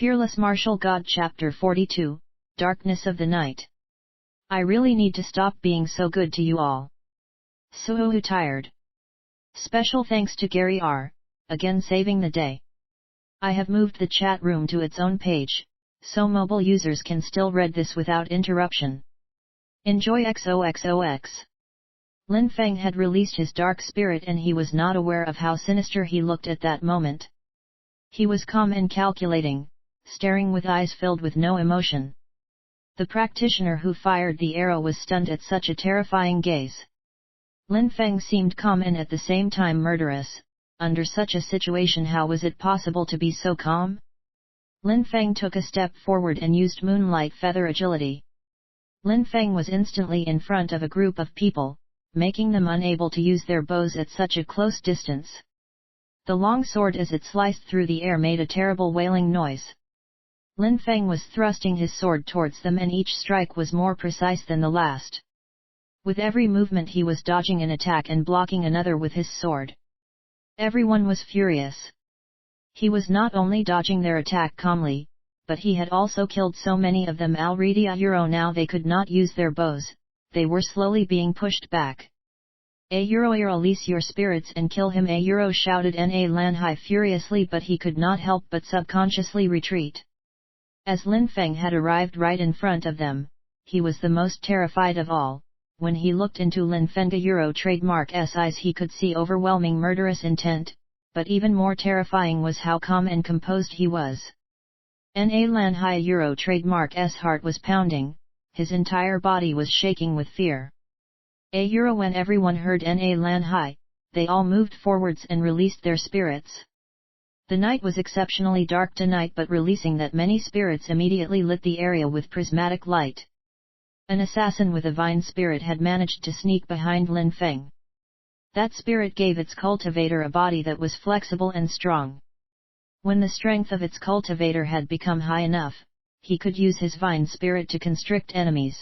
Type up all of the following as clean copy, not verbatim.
Peerless Martial God Chapter 42, Darkness of the Night. I really need to stop being so good to you all. So tired. Special thanks to Gary R, again saving the day. I have moved the chat room to its own page, so mobile users can still read this without interruption. Enjoy XOXOX. Lin Feng had released his dark spirit and he was not aware of how sinister he looked at that moment. He was calm and calculating, staring with eyes filled with no emotion. The practitioner who fired the arrow was stunned at such a terrifying gaze. Lin Feng seemed calm and at the same time murderous. Under such a situation, how was it possible to be so calm? Lin Feng took a step forward and used moonlight feather agility. Lin Feng was instantly in front of a group of people, making them unable to use their bows at such a close distance. The long sword as it sliced through the air made a terrible wailing noise. Lin Feng was thrusting his sword towards them and each strike was more precise than the last. With every movement he was dodging an attack and blocking another with his sword. Everyone was furious. He was not only dodging their attack calmly, but he had also killed so many of them already. Now they could not use their bows, they were slowly being pushed back. Release your spirits and kill him, shouted Na Lanhai furiously, but he could not help but subconsciously retreat. As Lin Feng had arrived right in front of them, he was the most terrified of all. When he looked into Lin Feng's trademark eyes he could see overwhelming murderous intent, but even more terrifying was how calm and composed he was. Na Lanhai trademark's heart was pounding, his entire body was shaking with fear. When everyone heard Na Lanhai, they all moved forwards and released their spirits. The night was exceptionally dark tonight, but releasing that many spirits immediately lit the area with prismatic light. An assassin with a vine spirit had managed to sneak behind Lin Feng. That spirit gave its cultivator a body that was flexible and strong. When the strength of its cultivator had become high enough, he could use his vine spirit to constrict enemies.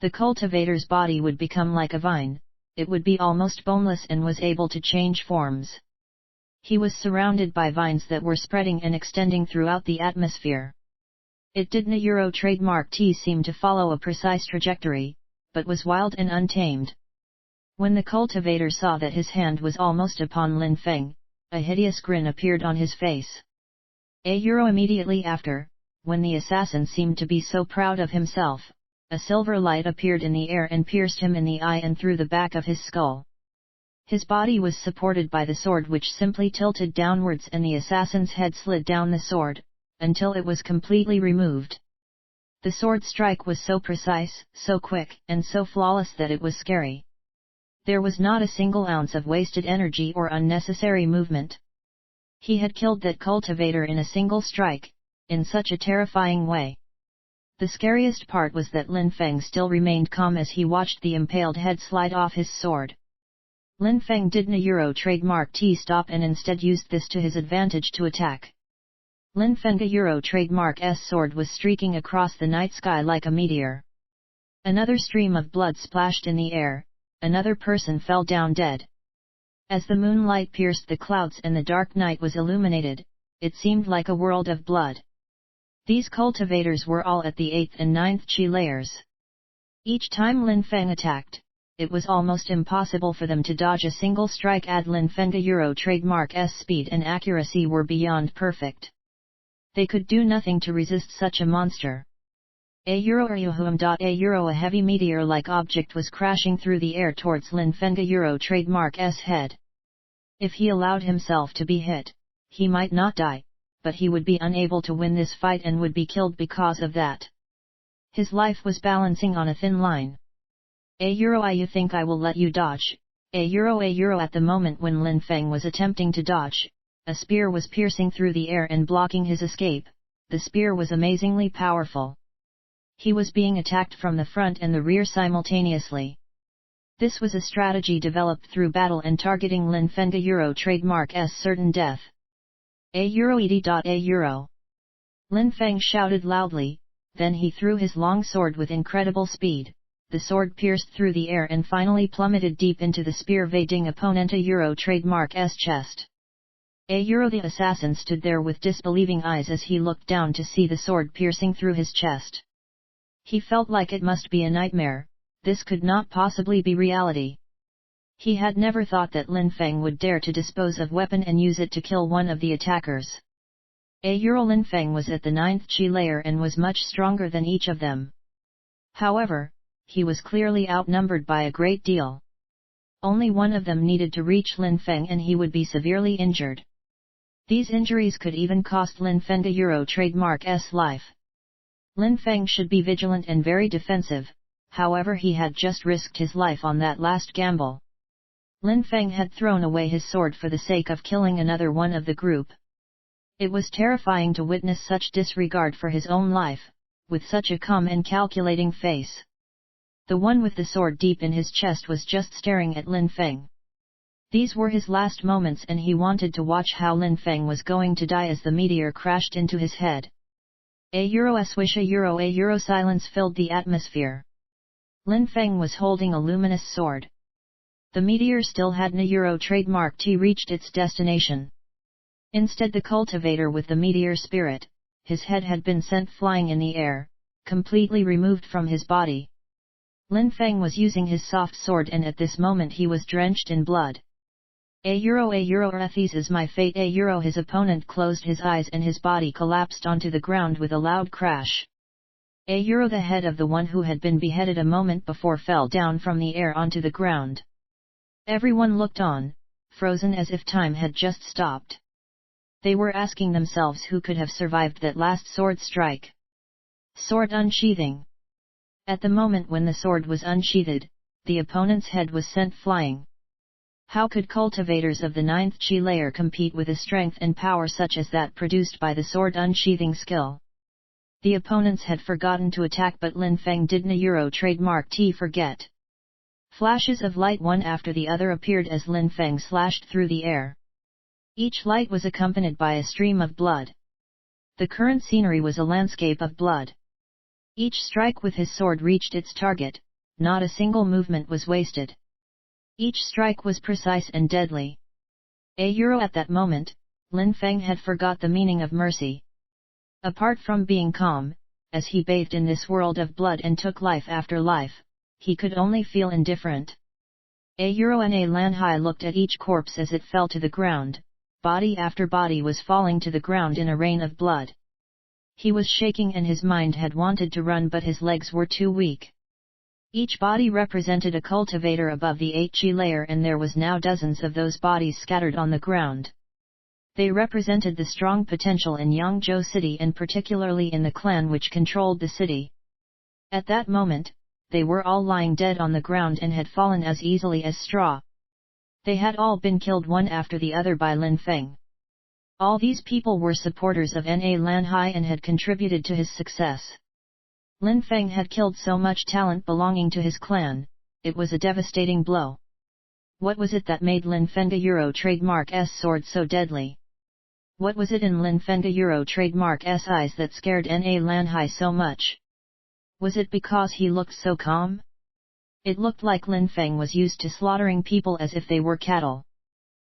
The cultivator's body would become like a vine, it would be almost boneless and was able to change forms. He was surrounded by vines that were spreading and extending throughout the atmosphere. It did not trademark T seem to follow a precise trajectory, but was wild and untamed. When the cultivator saw that his hand was almost upon Lin Feng, a hideous grin appeared on his face. Immediately after, when the assassin seemed to be so proud of himself, a silver light appeared in the air and pierced him in the eye and through the back of his skull. His body was supported by the sword, which simply tilted downwards, and the assassin's head slid down the sword, until it was completely removed. The sword strike was so precise, so quick, and so flawless that it was scary. There was not a single ounce of wasted energy or unnecessary movement. He had killed that cultivator in a single strike, in such a terrifying way. The scariest part was that Lin Feng still remained calm as he watched the impaled head slide off his sword. Lin Feng did not trademark T stop and instead used this to his advantage to attack. Lin Feng's trademark S sword was streaking across the night sky like a meteor. Another stream of blood splashed in the air, another person fell down dead. As the moonlight pierced the clouds and the dark night was illuminated, it seemed like a world of blood. These cultivators were all at the 8th and 9th chi layers. Each time Lin Feng attacked, it was almost impossible for them to dodge a single strike. Lin Feng's trademark S speed and accuracy were beyond perfect. They could do nothing to resist such a monster. A heavy meteor-like object was crashing through the air towards Lin Feng's trademark S head. If he allowed himself to be hit, he might not die, but he would be unable to win this fight and would be killed because of that. His life was balancing on a thin line. You think I will let you dodge? At the moment when Lin Feng was attempting to dodge, a spear was piercing through the air and blocking his escape. The spear was amazingly powerful. He was being attacked from the front and the rear simultaneously. This was a strategy developed through battle and targeting Lin Feng's trademark S certain death. Lin Feng shouted loudly, then he threw his long sword with incredible speed. The sword pierced through the air and finally plummeted deep into the spear evading opponent trademark S chest. The assassin stood there with disbelieving eyes as he looked down to see the sword piercing through his chest. He felt like it must be a nightmare, this could not possibly be reality. He had never thought that Lin Feng would dare to dispose of weapon and use it to kill one of the attackers. Lin Feng was at the 9th Qi layer and was much stronger than each of them. However, he was clearly outnumbered by a great deal. Only one of them needed to reach Lin Feng and he would be severely injured. These injuries could even cost Lin Feng a trademark's life. Lin Feng should be vigilant and very defensive, however he had just risked his life on that last gamble. Lin Feng had thrown away his sword for the sake of killing another one of the group. It was terrifying to witness such disregard for his own life, with such a calm and calculating face. The one with the sword deep in his chest was just staring at Lin Feng. These were his last moments and he wanted to watch how Lin Feng was going to die as the meteor crashed into his head. A swish a silence filled the atmosphere. Lin Feng was holding a luminous sword. The meteor still hadn't a trademark T reached its destination. Instead the cultivator with the meteor spirit, his head had been sent flying in the air, completely removed from his body. Lin Feng was using his soft sword and at this moment he was drenched in blood. This is my fate his opponent closed his eyes and his body collapsed onto the ground with a loud crash. The head of the one who had been beheaded a moment before fell down from the air onto the ground. Everyone looked on, frozen as if time had just stopped. They were asking themselves who could have survived that last sword strike. Sword unsheathing. At the moment when the sword was unsheathed, the opponent's head was sent flying. How could cultivators of the 9th Qi layer compete with a strength and power such as that produced by the sword unsheathing skill? The opponents had forgotten to attack but Lin Feng didn't trademark T forget. Flashes of light one after the other appeared as Lin Feng slashed through the air. Each light was accompanied by a stream of blood. The current scenery was a landscape of blood. Each strike with his sword reached its target, not a single movement was wasted. Each strike was precise and deadly. At that moment, Lin Feng had forgot the meaning of mercy. Apart from being calm, as he bathed in this world of blood and took life after life, he could only feel indifferent. Lanhai looked at each corpse as it fell to the ground, body after body was falling to the ground in a rain of blood. He was shaking and his mind had wanted to run but his legs were too weak. Each body represented a cultivator above the 8 Qi layer and there was now dozens of those bodies scattered on the ground. They represented the strong potential in Yangzhou city and particularly in the clan which controlled the city. At that moment, they were all lying dead on the ground and had fallen as easily as straw. They had all been killed one after the other by Lin Feng. All these people were supporters of Lanhai and had contributed to his success. Lin Feng had killed so much talent belonging to his clan, it was a devastating blow. What was it that made Lin Feng trademark's sword so deadly? What was it in Lin Feng trademark's eyes that scared Lanhai so much? Was it because he looked so calm? It looked like Lin Feng was used to slaughtering people as if they were cattle.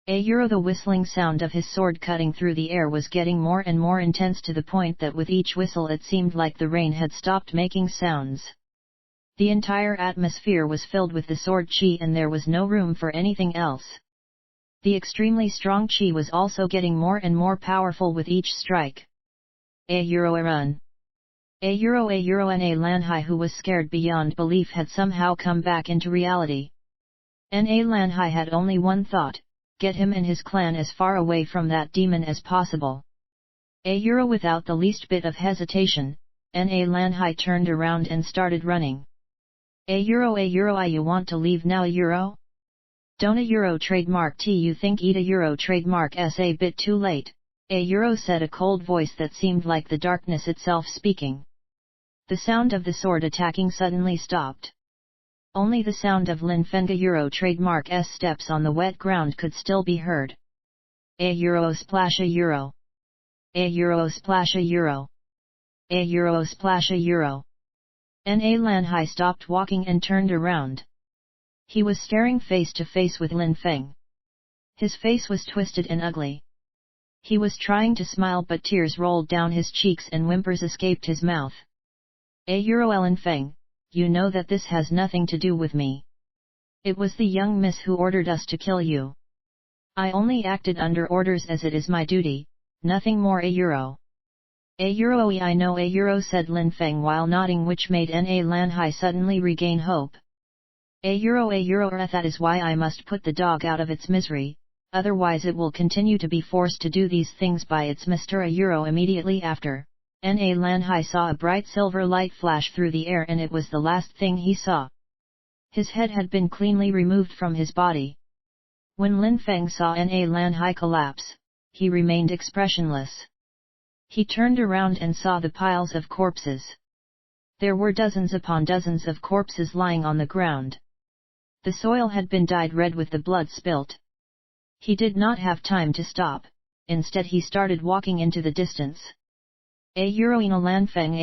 The whistling sound of his sword cutting through the air was getting more and more intense to the point that with each whistle it seemed like the rain had stopped making sounds. The entire atmosphere was filled with the sword qi and there was no room for anything else. The extremely strong qi was also getting more and more powerful with each strike. Run. Lanhai who was scared beyond belief had somehow come back into reality. Lanhai had only one thought, get him and his clan as far away from that demon as possible. Without the least bit of hesitation, Lanhai turned around and started running. You want to leave now Don't a trademark T you think eat a trademark S a bit too late, said a cold voice that seemed like the darkness itself speaking. The sound of the sword attacking suddenly stopped. Only the sound of Lin Feng trademark S steps on the wet ground could still be heard. Splash a splash a splash a Lanhai stopped walking and turned around. He was staring face to face with Lin Feng. His face was twisted and ugly. He was trying to smile but tears rolled down his cheeks and whimpers escaped his mouth. Lin Feng, you know that this has nothing to do with me. It was the young miss who ordered us to kill you. I only acted under orders as it is my duty, nothing more. I know said Lin Feng while nodding, which made Na Lan Hai suddenly regain hope. That is why I must put the dog out of its misery, otherwise it will continue to be forced to do these things by its master. Immediately after, Na Lan Hai saw a bright silver light flash through the air, and it was the last thing he saw. His head had been cleanly removed from his body. When Lin Feng saw Na Lan Hai collapse, he remained expressionless. He turned around and saw the piles of corpses. There were dozens upon dozens of corpses lying on the ground. The soil had been dyed red with the blood spilt. He did not have time to stop, instead he started walking into the distance. Ina Lan Feng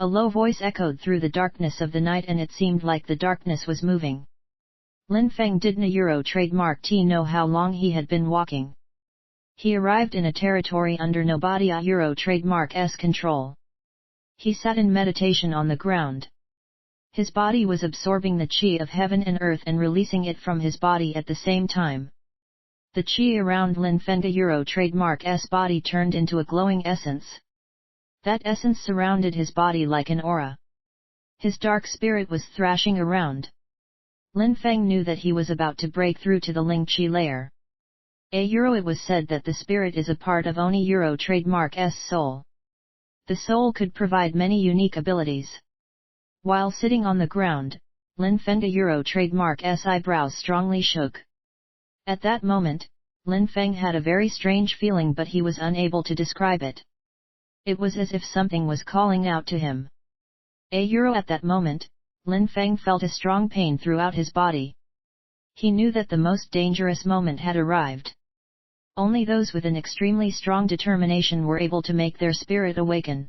A low voice echoed through the darkness of the night, and it seemed like the darkness was moving. Lin Feng didn't trademark know how long he had been walking. He arrived in a territory under nobody trademark's control. He sat in meditation on the ground. His body was absorbing the qi of heaven and earth and releasing it from his body at the same time. The qi around Lin Feng trademark's body turned into a glowing essence. That essence surrounded his body like an aura. His dark spirit was thrashing around. Lin Feng knew that he was about to break through to the Ling Qi layer. It was said that the spirit is a part of Oni trademark's soul. The soul could provide many unique abilities. While sitting on the ground, Lin Feng trademark's eyebrows strongly shook. At that moment, Lin Feng had a very strange feeling, but he was unable to describe it. It was as if something was calling out to him. At that moment, Lin Feng felt a strong pain throughout his body. He knew that the most dangerous moment had arrived. Only those with an extremely strong determination were able to make their spirit awaken.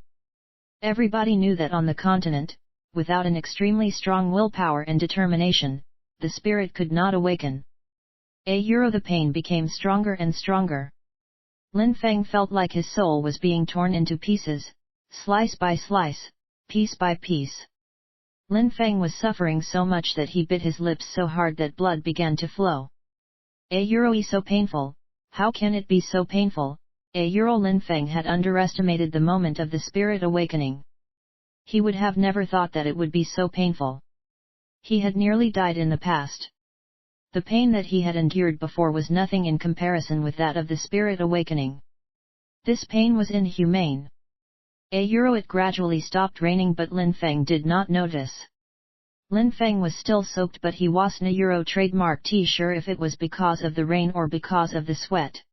Everybody knew that on the continent, without an extremely strong willpower and determination, the spirit could not awaken. The pain became stronger and stronger. Lin Feng felt like his soul was being torn into pieces, slice by slice, piece by piece. Lin Feng was suffering so much that he bit his lips so hard that blood began to flow. So painful, how can it be so painful? Lin Feng had underestimated the moment of the spirit awakening. He would have never thought that it would be so painful. He had nearly died in the past. The pain that he had endured before was nothing in comparison with that of the spirit awakening. This pain was inhumane. It gradually stopped raining, but Lin Feng did not notice. Lin Feng was still soaked, but he wasn't trademark sure if it was because of the rain or because of the sweat.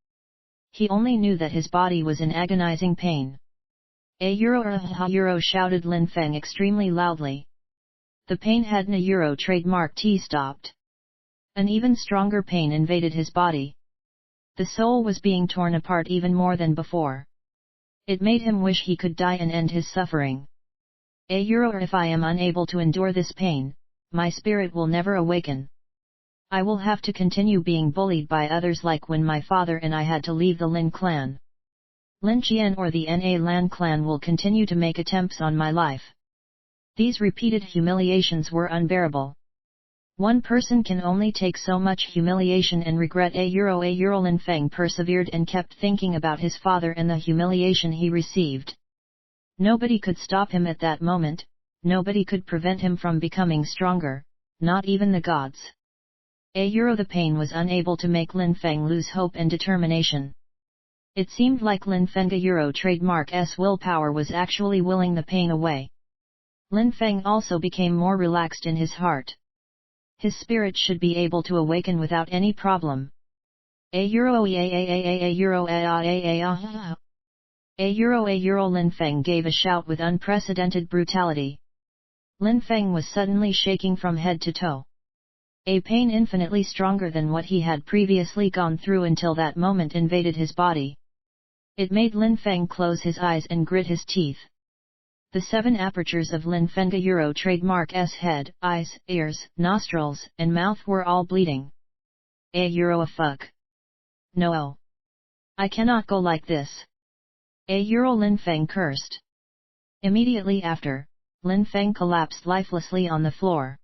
He only knew that his body was in agonizing pain. Shouted Lin Feng extremely loudly. The pain had trademark stopped. An even stronger pain invaded his body. The soul was being torn apart even more than before. It made him wish he could die and end his suffering. If I am unable to endure this pain, my spirit will never awaken. I will have to continue being bullied by others, like when my father and I had to leave the Lin clan. Lin Qian or the Na Lan clan will continue to make attempts on my life. These repeated humiliations were unbearable. One person can only take so much humiliation and regret. Lin Feng persevered and kept thinking about his father and the humiliation he received. Nobody could stop him at that moment, nobody could prevent him from becoming stronger, not even the gods. The pain was unable to make Lin Feng lose hope and determination. It seemed like Lin Feng trademark's willpower was actually willing the pain away. Lin Feng also became more relaxed in his heart. His spirit should be able to awaken without any problem. Lin Feng gave a shout with unprecedented brutality. Lin Feng was suddenly shaking from head to toe. A pain infinitely stronger than what he had previously gone through until that moment invaded his body. It made Lin Feng close his eyes and grit his teeth. The 7 apertures of Lin Feng trademark's head, eyes, ears, nostrils, and mouth were all bleeding. Fuck. No. I cannot go like this. Lin Feng cursed. Immediately after, Lin Feng collapsed lifelessly on the floor.